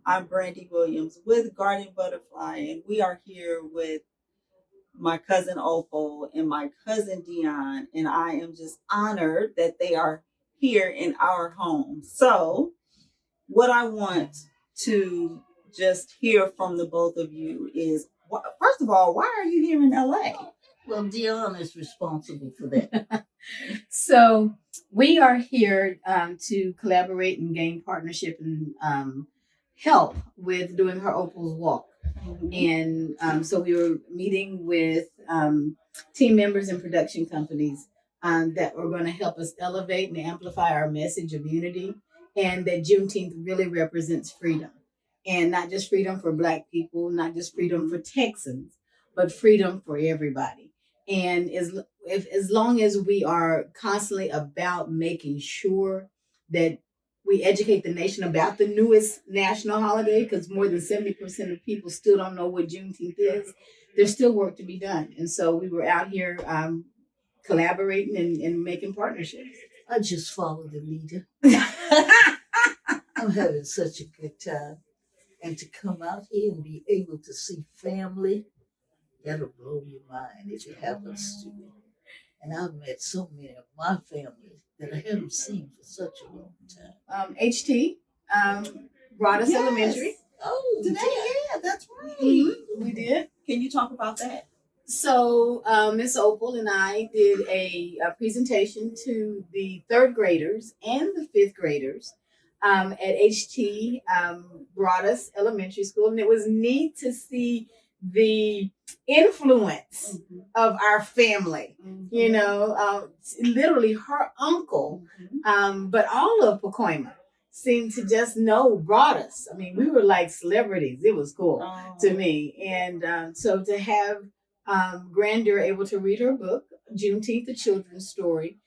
I'm Brandy Williams with Garden Butterfly, and we are here with my cousin Opal and my cousin Dion, and I am just honored that they are here in our home. So, what I want to just hear from the both of you is, first of all, why are you here in LA? Well, Dion is responsible for that. So we are here to collaborate and gain partnership and help with doing her Opal's Walk. And so we were meeting with team members and production companies that were going to help us elevate and amplify our message of unity, and that Juneteenth really represents freedom. And not just freedom for Black people, not just freedom for Texans, but freedom for everybody. And as long as we are constantly about making sure that we educate the nation about the newest national holiday, because more than 70% of people still don't know what Juneteenth is, there's still work to be done. And so we were out here collaborating and making partnerships. I just follow the leader. I'm having such a good time. And to come out here and be able to see family, that'll blow your mind if it happens to you. And I've met so many of my family that I haven't seen for such a long time. HT brought us elementary. Oh, Today, yeah, that's right. We did. Can you talk about that? So Miss Opal and I did a presentation to the third graders and the fifth graders at HT Broadus Elementary School. And it was neat to see the influence of our family. You know, literally her uncle, but all of Pacoima seemed to just know Broadus. I mean, we were like celebrities. It was cool to me. And so to have Grandeur able to read her book, Juneteenth, the Children's Story,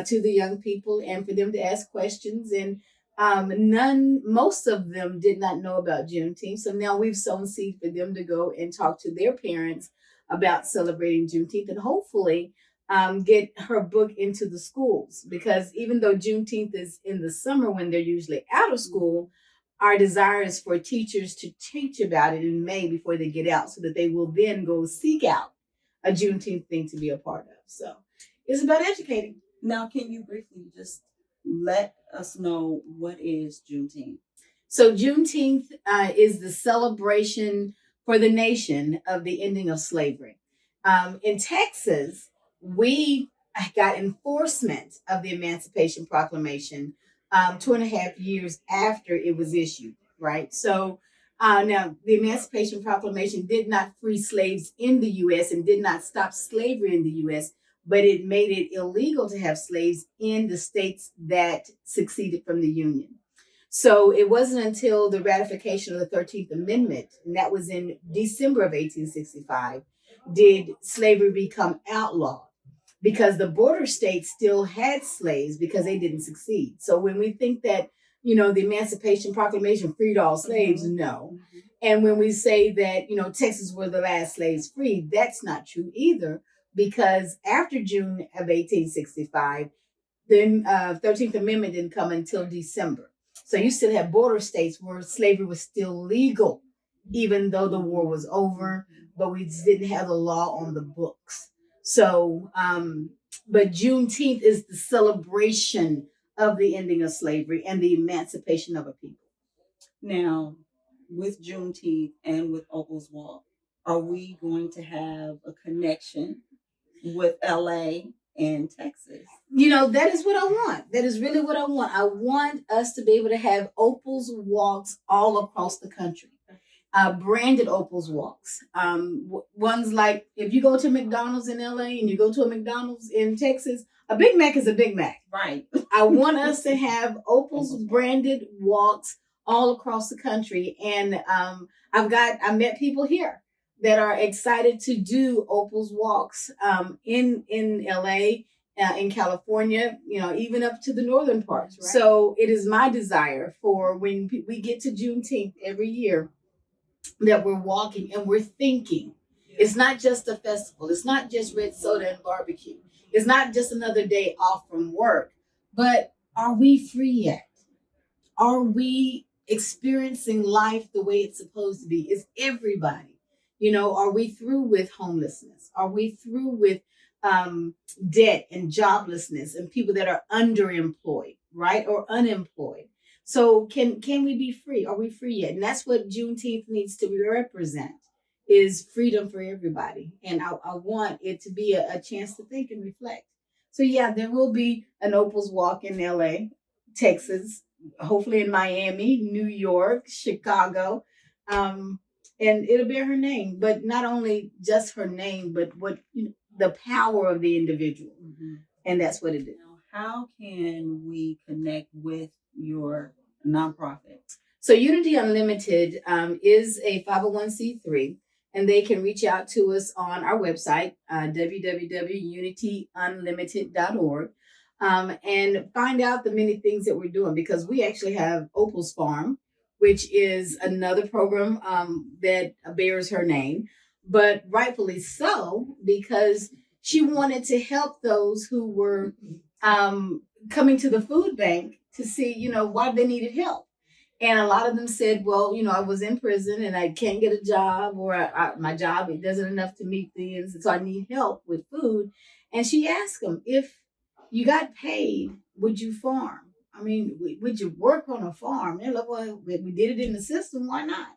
to the young people, and for them to ask questions. And most of them did not know about Juneteenth. So now we've sown seed for them to go and talk to their parents about celebrating Juneteenth, and hopefully get her book into the schools. Because even though Juneteenth is in the summer when they're usually out of school, our desire is for teachers to teach about it in May before they get out, so that they will then go seek out a Juneteenth thing to be a part of. So it's about educating. Now, can you briefly just let us know what is Juneteenth? So Juneteenth is the celebration for the nation of the ending of slavery. In Texas, we got enforcement of the Emancipation Proclamation 2.5 years after it was issued, right? So now the Emancipation Proclamation did not free slaves in the U.S. and did not stop slavery in the U.S., but it made it illegal to have slaves in the states that seceded from the Union. So it wasn't until the ratification of the 13th Amendment, and that was in December of 1865, did slavery become outlawed, because the border states still had slaves because they didn't succeed. So when we think that, you know, the Emancipation Proclamation freed all slaves, no. And when we say that, you know, Texas were the last slaves freed, that's not true either, because after June of 1865, the 13th Amendment didn't come until December. So you still have border states where slavery was still legal, even though the war was over, but we didn't have the law on the books. So, but Juneteenth is the celebration of the ending of slavery and the emancipation of a people. Now, with Juneteenth and with Opal's Walk, are we going to have a connection with LA and Texas? You know, that is what I want. That is really what I want. I want us to be able to have Opal's Walks all across the country. Branded Opal's Walks. Ones like, if you go to McDonald's in LA and you go to a McDonald's in Texas, a Big Mac is a Big Mac. Right. I want us to have Opal's branded walks all across the country. And I met people here that are excited to do Opal's Walks in LA, in California, you know, even up to the northern parts. Right? So it is my desire for when we get to Juneteenth every year that we're walking and we're thinking. It's not just a festival. It's not just red soda and barbecue. It's not just another day off from work. But are we free yet? Are we experiencing life the way it's supposed to be? Is everybody? Are we through with homelessness? Are we through with debt and joblessness and people that are underemployed, right? Or unemployed? So can we be free? Are we free yet? And that's what Juneteenth needs to represent, is freedom for everybody. And I want it to be a chance to think and reflect. So yeah, there will be an Opal's Walk in LA, Texas, hopefully in Miami, New York, Chicago. And it'll bear her name, but not only just her name, but what the power of the individual. Mm-hmm. And that's what it is. Now, how can we connect with your nonprofit? So Unity Unlimited is a 501c3, and they can reach out to us on our website, www.unityunlimited.org, and find out the many things that we're doing, because we actually have Opal's Farm, which is another program that bears her name, but rightfully so, because she wanted to help those who were coming to the food bank to see, why they needed help. And a lot of them said, well, I was in prison and I can't get a job, or my job, it doesn't enough to meet the ends. So I need help with food. And she asked them, if you got paid, would you farm? I mean, would you work on a farm? They're like, well, we did it in the system. Why not?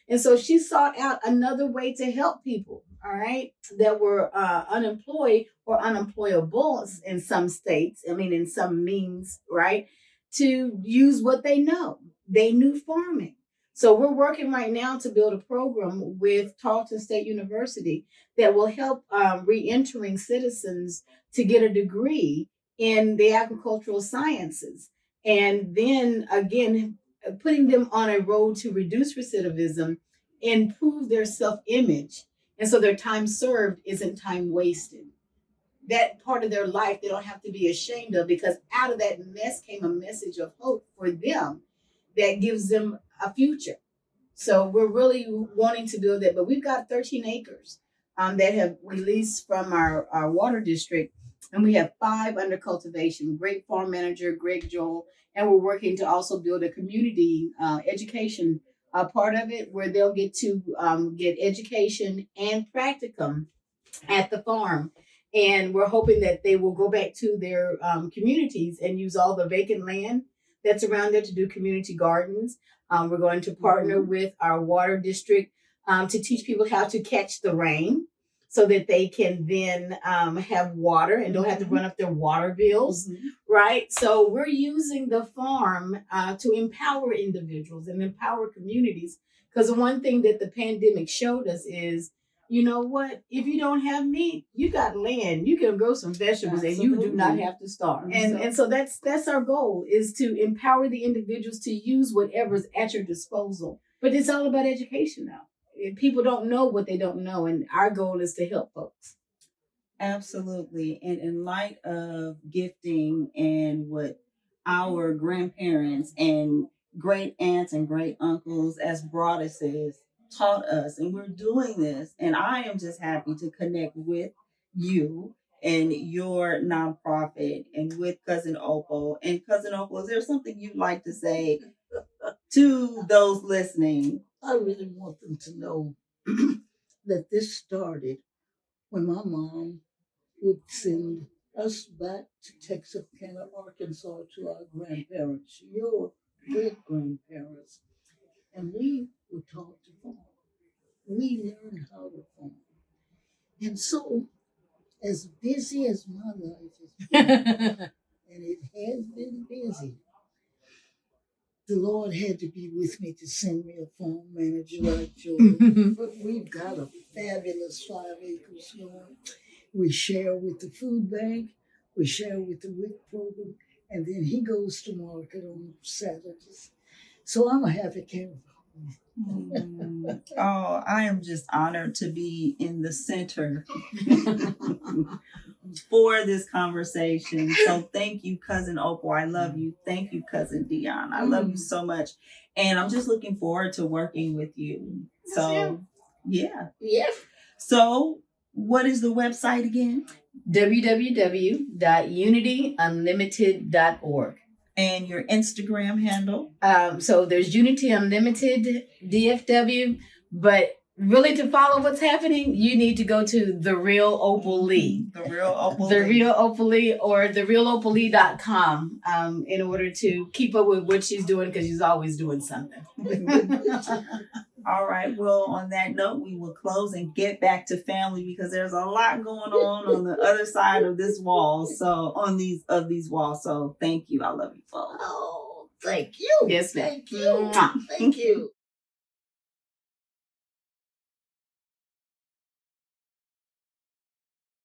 And so she sought out another way to help people, all right, that were unemployed or unemployable in some states. I mean, in some means, right, to use what they know. They knew farming. So we're working right now to build a program with Tarleton State University that will help re-entering citizens to get a degree in the agricultural sciences. And then again, putting them on a road to reduce recidivism, improve their self-image. And so their time served isn't time wasted. That part of their life they don't have to be ashamed of, because out of that mess came a message of hope for them that gives them a future. So we're really wanting to build that. But we've got 13 acres that have released from our water district, and we have 5 under cultivation. Great farm manager, Greg Joel, and we're working to also build a community education part of it, where they'll get to get education and practicum at the farm. And we're hoping that they will go back to their communities and use all the vacant land that's around there to do community gardens. We're going to partner with our water district to teach people how to catch the rain, so that they can then have water and don't have to run up their water bills, right? So we're using the farm to empower individuals and empower communities, because the one thing that the pandemic showed us is, you know what? If you don't have meat, you got land. You can grow some vegetables. Absolutely. And you do not have to starve. And so that's our goal, is to empower the individuals to use whatever's at your disposal. But it's all about education now. People don't know what they don't know, and our goal is to help folks. Absolutely. And in light of gifting and what our grandparents and great aunts and great uncles as broadesses taught us, and we're doing this, and I am just happy to connect with you and your nonprofit and with Cousin Opal. And Cousin Opal, is there something you'd like to say to those listening? I really want them to know that this started when my mom would send us back to Texarkana, Arkansas, to our grandparents, your great-grandparents, and we were taught to farm. We learned how to farm. And so, as busy as my life has been, and it has been busy, the Lord had to be with me to send me a farm manager like Joy. But we've got a fabulous 5 acres going. We share with the food bank, we share with the WIC program, and then he goes to market on Saturdays. So I'm a happy camper. Oh, I am just honored to be in the center for this conversation. So thank you, Cousin Opal. I love you. Thank you, Cousin Dione. I love you so much. And I'm just looking forward to working with you. So, yeah. So, what is the website again? www.unityunlimited.org. And your Instagram handle? So there's Unity Unlimited DFW, but really to follow what's happening, you need to go to The Real Opal Lee. The Real Opal The Lee. Real Opal Lee or therealopallee.com in order to keep up with what she's doing, because she's always doing something. All right. Well, on that note, we will close and get back to family, because there's a lot going on the other side of this wall. So on these walls. So thank you. I love you both. Oh, thank you. Yes, ma'am. Thank you. Thank you.